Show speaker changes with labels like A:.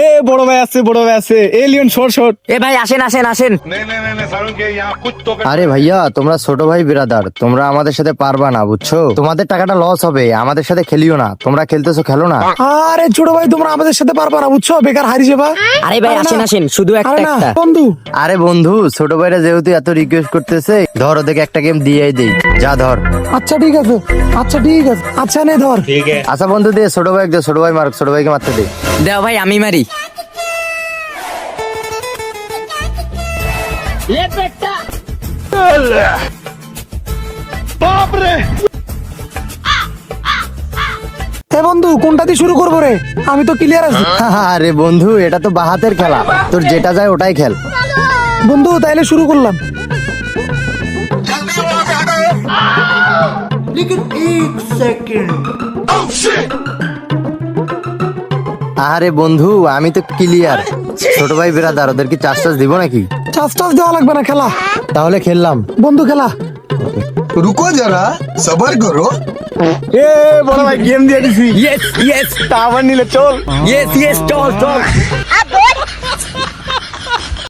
A: এ বড় ভাই আছে এলিয়ন শর্ট।
B: এ ভাই আসেন আসেন আসেন।
C: আরে ভাইয়া, তোমরা ছোট ভাই বিরাদার, তোমরা আমাদের সাথে পারবা না, বুঝছো? তোমাদের টাকাটা লস হবে, আমাদের সাথে খেলিও না। তোমরা খেলতেছো, খেলো না।
D: আরে ছোট ভাই তোমরা আমাদের সাথে পারবা না, বুঝছো? বেকার হারি যাবা।
B: আরে ভাই আসেন আসেন, শুধু একটা
D: আরে না
B: একটা।
D: বন্ধু,
C: আরে বন্ধু, ছোট ভাইরা যেহেতু এত রিকোয়েস্ট করতেছে, ধর ওদেরকে একটা গেম দিয়েই দেই। যা ধর।
D: আচ্ছা ঠিক আছে, আচ্ছা নে ধর।
C: আচ্ছা বন্ধু, দে ছোট ভাই, দে ছোট ভাই মার, ছোট ভাইকে মারতে দে।
B: দাও ভাই আমি মারি।
D: এ বন্ধু কোনটা দিয়ে শুরু করবো রে? আমি তো ক্লিয়ার আছি।
C: আরে বন্ধু, এটা তো বাহাতের খেলা, তোর যেটা যায় ওটাই খেল।
D: বন্ধু তাইলে শুরু করলাম।
C: আরে বন্ধু, আমি তো ক্লিয়ার। ছোট ভাই বিরাদার, ওদের কি চাষ দিব নাকি?
D: চাষ দেওয়া লাগবে না, খেলা।
C: তাহলে খেললাম।
D: বন্ধু খেলা।
E: रुको जरा सबर करो।
A: এ বড় ভাই গেম দিয়ে দিছি।
B: ইয়েস ইয়েস
A: তা আবার নিলে চল।
B: ইয়েস ইয়েস, চল চল।